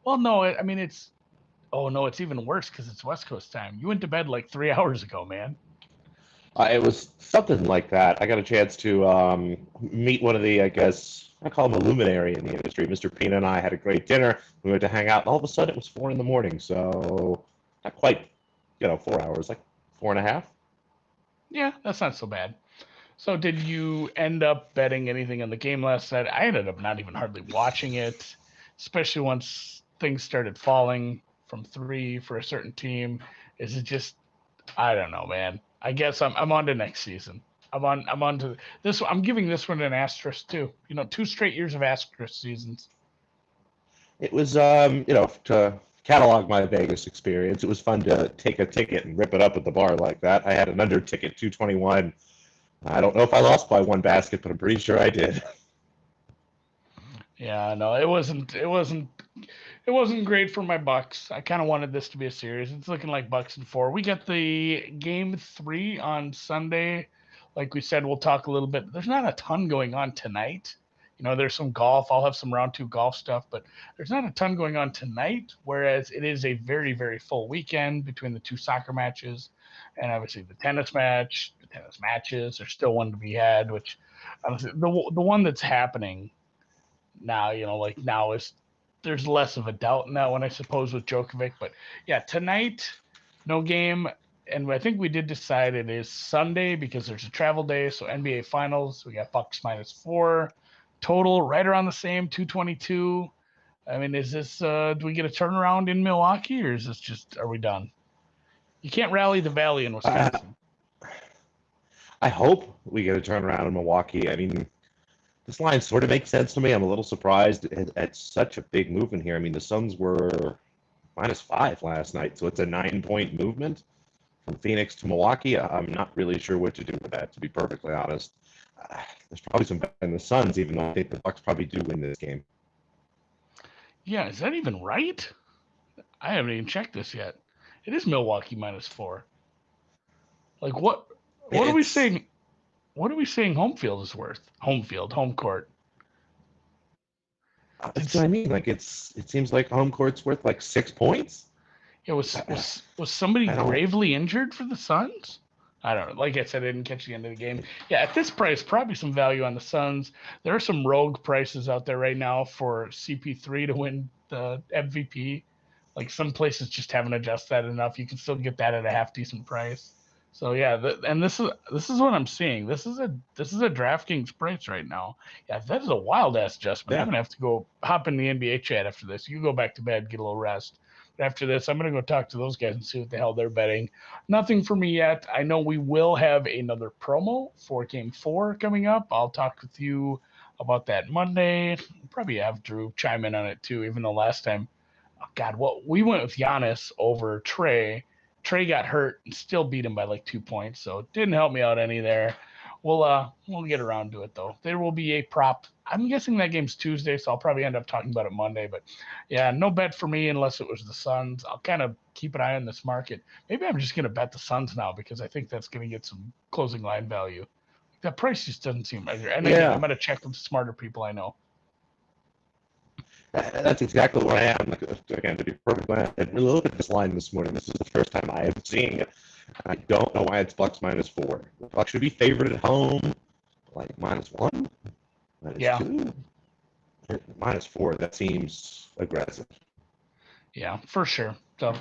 Well, no, I mean it's. Oh no, it's even worse because it's West Coast time. You went to bed like 3 hours ago, man. It was something like that. I got a chance to meet one of the, I guess, I call him a luminary in the industry. Mr. Pina and I had a great dinner. We went to hang out, and all of a sudden it was 4 in the morning. So not quite, 4 hours, like 4.5. Yeah, that's not so bad. So, did you end up betting anything on the game last night? I ended up not even hardly watching it, especially once things started falling from three for a certain team. Is it just I don't know, man. I guess I'm on to next season. I'm on to this. I'm giving this one an asterisk too. 2 straight years of asterisk seasons. It was, to catalog my Vegas experience, it was fun to take a ticket and rip it up at the bar like that. I had an under ticket, 221. I don't know if I lost by one basket, but I'm pretty sure I did. Yeah, no, it wasn't great for my Bucks. I kind of wanted this to be a series. It's looking like Bucks in four. We got the game 3 on Sunday. Like we said, we'll talk a little bit. There's not a ton going on tonight. There's some golf. I'll have some round two golf stuff, but there's not a ton going on tonight. Whereas it is a very, very full weekend between the two soccer matches, and obviously the tennis match. The tennis matches. There's still one to be had, which honestly, the one that's happening now, like now is there's less of a doubt in that one, I suppose, with Djokovic. But yeah, tonight, no game. And I think we did decide it is Sunday because there's a travel day. So NBA Finals, we got Bucks -4. Total right around the same, 222. I mean, is this, do we get a turnaround in Milwaukee or is this just, are we done? You can't rally the Valley in Uh, Wisconsin. I hope we get a turnaround in Milwaukee. I mean, this line sort of makes sense to me. I'm a little surprised at such a big movement here. I mean, the Suns were -5 last night, so it's a 9-point movement from Phoenix to Milwaukee. I'm not really sure what to do with that, to be perfectly honest. There's probably some bet in the Suns, even though I think the Bucks probably do win this game. Yeah, is that even right? I haven't even checked this yet. It is Milwaukee -4. Like what are we It's saying? What are we saying home field is worth? Home field, home court. that's Did what I mean. Like it seems like home court's worth like 6 points. yeah, was somebody I don't. gravely injured for the Suns? I don't know. Like I said, I didn't catch the end of the game. Yeah, at this price, probably some value on the Suns. There are some rogue prices out there right now for CP3 to win the MVP. Like some places just haven't adjusted that enough. You can still get that at a half decent price. So yeah, and this is what I'm seeing. This is a DraftKings price right now. Yeah, that is a wild ass adjustment. I'm Yeah. gonna have to go hop in the NBA chat after this. You go back to bed, get a little rest. But after this, I'm gonna go talk to those guys and see what the hell they're betting. Nothing for me yet. I know we will have another promo for Game 4 coming up. I'll talk with you about that Monday. Probably have Drew chime in on it too, even though last time, oh God, what we went with Giannis over Trey. Trey got hurt and still beat him by like 2 points, so it didn't help me out any there. We'll get around to it though. There will be a prop. I'm guessing that game's Tuesday, so I'll probably end up talking about it Monday. But yeah, no bet for me unless it was the Suns. I'll kind of keep an eye on this market. Maybe I'm just gonna bet the Suns now because I think that's gonna get some closing line value. That price just doesn't seem right. And again, I'm Yeah. gonna check with smarter people I know. That's exactly where I am. Like, again, to be perfectly honest, I really looked at this line this morning. This is the first time I am seeing it. I don't know why it's Bucks -4. The Bucks should be favored at home, like -1, Yeah, -2, -4. That seems aggressive. yeah, for sure. So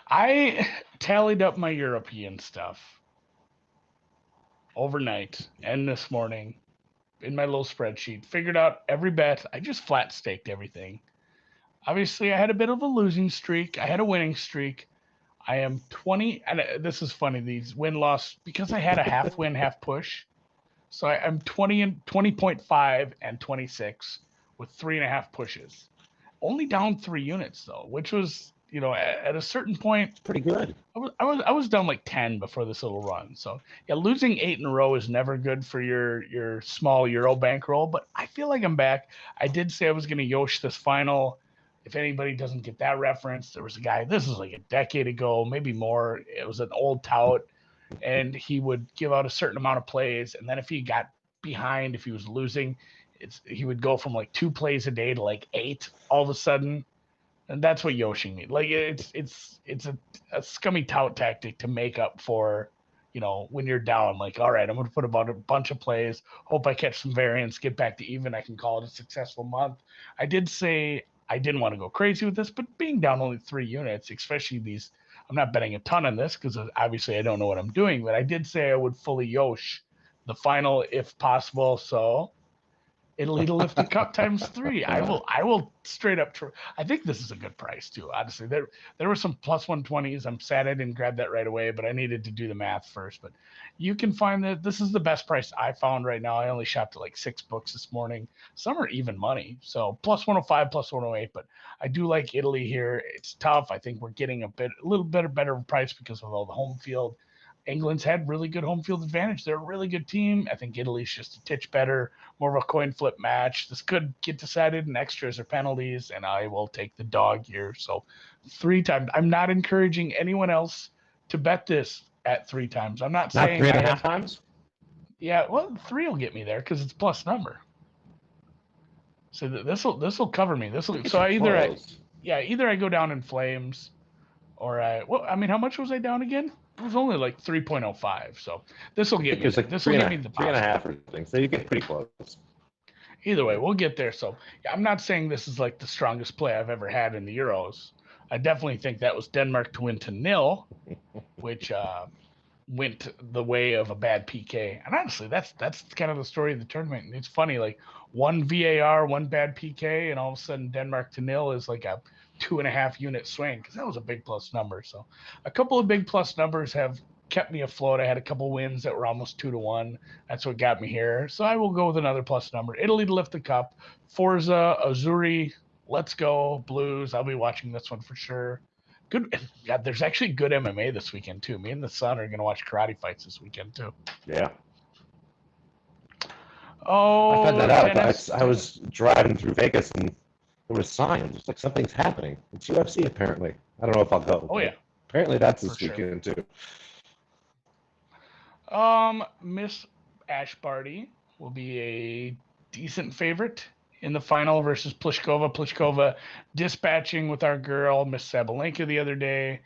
I tallied up my European stuff overnight and this morning in my little spreadsheet, figured out every bet. I just flat staked everything. Obviously, I had a bit of a losing streak. I had a winning streak. I am 20, and this is funny, these win loss, because I had a half win, half push. So I'm 20 and 20.5 and 26 with 3.5 pushes. Only down 3 units though, which was, at a certain point, It's pretty good. I was down like 10 before this little run. So yeah, losing 8 in a row is never good for your small Euro bankroll. But I feel like I'm back. I did say I was going to Yosh this final. If anybody doesn't get that reference, there was a guy. This was like a decade ago, maybe more. It was an old tout, and he would give out a certain amount of plays, and then if he got behind, if he was losing, he would go from like 2 plays a day to like 8 all of a sudden. And that's what yoshing means. Like it's a scummy tout tactic to make up for, when you're down. Like, all right, I'm going to put about a bunch of plays. Hope I catch some variance, get back to even. I can call it a successful month. I did say I didn't want to go crazy with this, but being down only 3 units, especially these, I'm not betting a ton on this because obviously I don't know what I'm doing. But I did say I would fully yosh the final if possible. So Italy to lift the cup times 3. I will straight up. I think this is a good price too. Honestly, there were some plus 120s. I'm sad I didn't grab that right away, but I needed to do the math first. But you can find that this is the best price I found right now. I only shopped at like 6 books this morning. Some are even money, so plus 105, plus 108. But I do like Italy here. It's tough. I think we're getting a little bit better price because of all the home field. England's had really good home field advantage. They're a really good team. I think Italy's just a titch better, more of a coin flip match. This could get decided in extras or penalties, and I will take the dog here. So 3 times. I'm not encouraging anyone else to bet this at 3 times. I'm not saying 3.5 times. Yeah, well, 3 will get me there because it's plus number. So this will cover me. So either I go down in flames, or how much was I down again? It was only like 3.05. So this will get me. Like this will get me the 3.5 or something. So you get pretty close. Either way, we'll get there. So I'm not saying this is like the strongest play I've ever had in the Euros. I definitely think that was Denmark to win to 0, which went the way of a bad PK. And honestly, that's kind of the story of the tournament. And it's funny, like 1 VAR, 1 bad PK, and all of a sudden Denmark to 0 is like a 2.5 unit swing because that was a big plus number. So a couple of big plus numbers have kept me afloat. I had a couple wins that were almost 2-1. That's what got me here. So I will go with another plus number. Italy to lift the cup. Forza, Azzurri, let's go. Blues. I'll be watching this one for sure. Good. God, there's actually good MMA this weekend too. Me and the son are going to watch karate fights this weekend too. Yeah. Oh, I found that out. I was driving through Vegas and there was signs. It's like something's happening. It's UFC apparently. I don't know if I'll go. Oh yeah. Apparently that's this weekend too. Miss Ash Barty will be a decent favorite in the final versus Pliskova. Pliskova dispatching with our girl, Miss Sabalenka, the other day.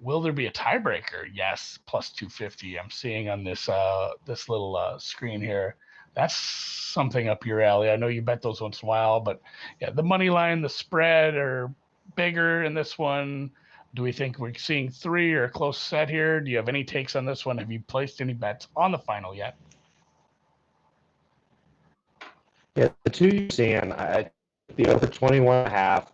Will there be a tiebreaker? Yes, plus 250. I'm seeing on this this little screen here. That's something up your alley. I know you bet those once in a while, but yeah, the money line, the spread are bigger in this one. Do we think we're seeing 3 or a close set here? Do you have any takes on this one? Have you placed any bets on the final yet? Yeah, the 2 you're seeing, the over 21.5.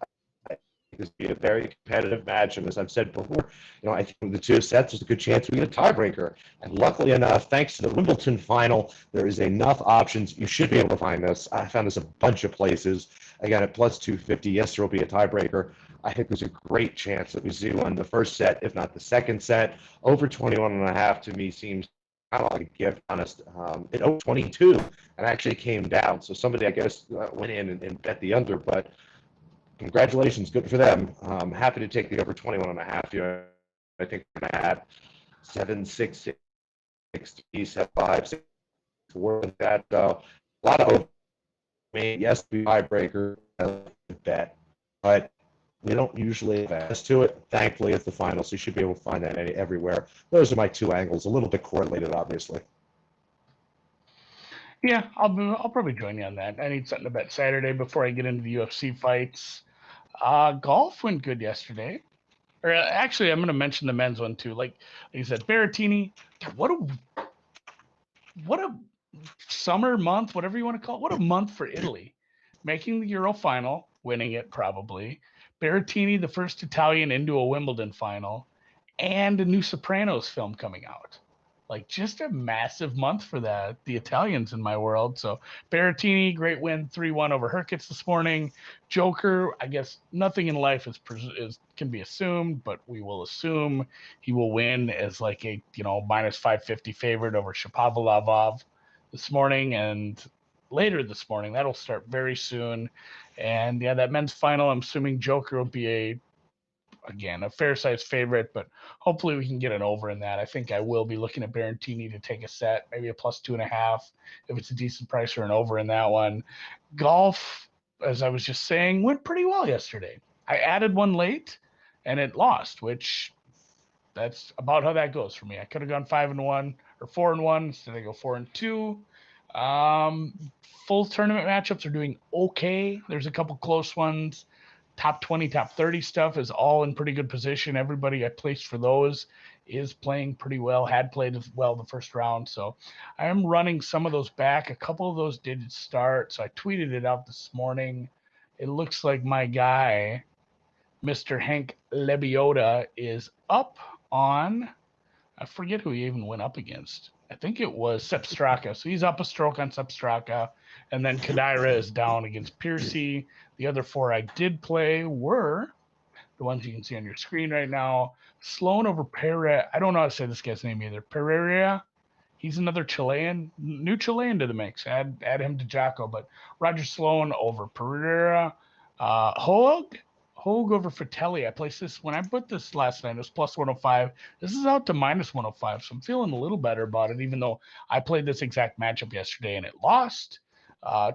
This would be a very competitive match, and as I've said before, I think the 2 sets there's a good chance we get a tiebreaker. And luckily enough, thanks to the Wimbledon final, there is enough options. You should be able to find this. I found this a bunch of places. Again, at plus 250, yes, there will be a tiebreaker. I think there's a great chance that we see one the first set, if not the second set. Over 21.5 to me seems kind of like a gift, honest. It owed 22 and actually came down. So somebody, I guess, went in and bet the under, but congratulations, good for them. Happy to take the over 21.5. I think we're going to add 7, 6, 6, 3, 7, 5, 6, 4 with that. A lot of yes, we tiebreaker bet, but we don't usually have access to it. Thankfully, it's the final, so you should be able to find that everywhere. Those are my 2 angles, a little bit correlated, obviously. Yeah, I'll probably join you on that. I need something to bet Saturday before I get into the UFC fights. Golf went good yesterday. Or actually, I'm going to mention the men's one too. Like you said, Berrettini. What a summer month, whatever you want to call it. What a month for Italy, making the Euro final, winning it probably. Berrettini, the first Italian into a Wimbledon final, and a new Sopranos film coming out. Like just a massive month for the Italians in my world. So Berrettini, great win, 3-1 over Herkits this morning. Joker, I guess nothing in life can be assumed, but we will assume he will win as like a minus 550 favorite over Shapovalov this morning and later this morning. That'll start very soon. And yeah, that men's final, I'm assuming Joker will be a fair size favorite, but hopefully we can get an over in that. I think I will be looking at Berrettini to take a set, maybe a plus 2.5 if it's a decent price or an over in that one. Golf, as I was just saying, went pretty well yesterday. I added one late, and it lost, which that's about how that goes for me. I could have gone 5-1 or 4-1. Instead, I go 4-2. Full tournament matchups are doing okay. There's a couple close ones. Top 20, top 30 stuff is all in pretty good position. Everybody I placed for those is playing pretty well, had played well the first round. So I am running some of those back. A couple of those did start. So I tweeted it out this morning. It looks like my guy, Mr. Hank Lebioda, is up on, I forget who he even went up against. I think it was Sepp Straka. So he's up a stroke on Sepp Straka. And then Kadira is down against Piercy. The other four I did play were the ones you can see on your screen right now. Sloan over Pereira. I don't know how to say this guy's name either. Pereira. He's another Chilean, new Chilean to the mix. Add him to Jocko. But Roger Sloan over Pereira. Hogue over Fratelli. I placed this when I put this last night. It was plus 105. This is out to minus 105. So I'm feeling a little better about it, even though I played this exact matchup yesterday and it lost.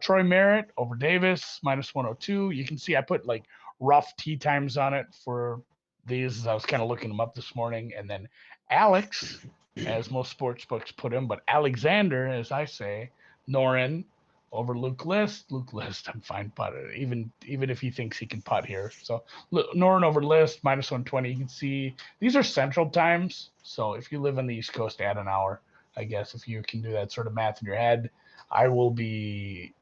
Troy Merritt over Davis, minus 102. You can see I put like rough tee times on it for these as I was kind of looking them up this morning. And then Alex, as most sports books put him, but Alexander, as I say, Norin over Luke List. Luke List, I'm fine putting even if he thinks he can putt here. So Norin over List, minus 120. You can see these are central times. So if you live on the East Coast, add an hour, I guess, if you can do that sort of math in your head. I will be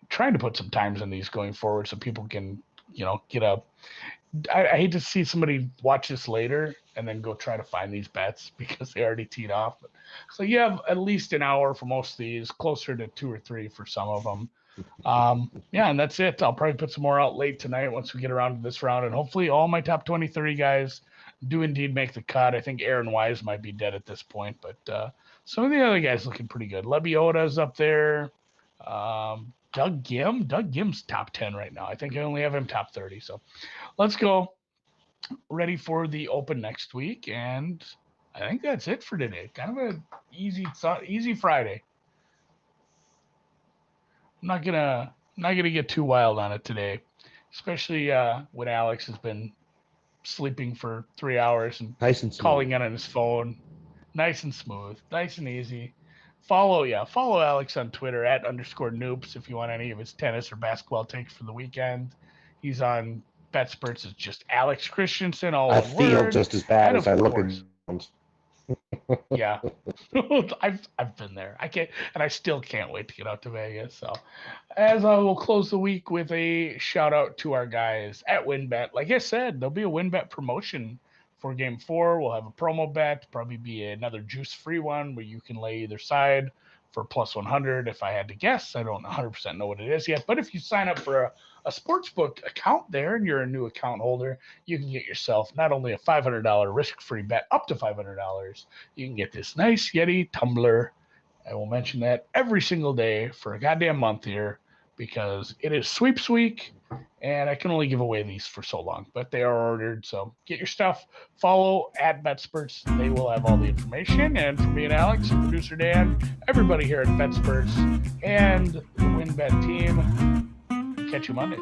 trying to put some times in these going forward so people can, get a. I hate to see somebody watch this later and then go try to find these bets because they already teed off. So you have at least an hour for most of these, closer to 2 or 3 for some of them. And that's it. I'll probably put some more out late tonight once we get around to this round. And hopefully all my top 20, 30 guys do indeed make the cut. I think Aaron Wise might be dead at this point, but some of the other guys looking pretty good. Lebioda's up there. Doug Gim's top 10 right now. I think I only have him top 30. So let's go. Ready for the Open next week. And I think that's it for today. Kind of a easy Friday. I'm not gonna get too wild on it today, especially when Alex has been sleeping for 3 hours and nice and calling in on his phone. Nice and smooth, nice and easy. Follow Alex on Twitter at _noops if you want any of his tennis or basketball takes for the weekend. He's on BETSPERTS. It's just Alex Christensen, all I one feel word. just as bad And as I of look course- around. Yeah, I've been there. I can't, and I still can't wait to get out to Vegas. So, as I will close the week with a shout out to our guys at WinBet. Like I said, there'll be a WinBet promotion for Game 4. We'll have a promo bet, probably be another juice-free one where you can lay either side for plus 100. If I had to guess, I don't 100% know what it is yet. But if you sign up for a sportsbook account there and you're a new account holder, you can get yourself not only a $500 risk-free bet up to $500, you can get this nice YETI tumbler. I will mention that every single day for a goddamn month here because it is sweeps week and I can only give away these for so long, but they are ordered. So get your stuff. Follow at BETSPERTS. They will have all the information. And for me and Alex and producer Dan, everybody here at BETSPERTS and the WinBet team, catch you Monday.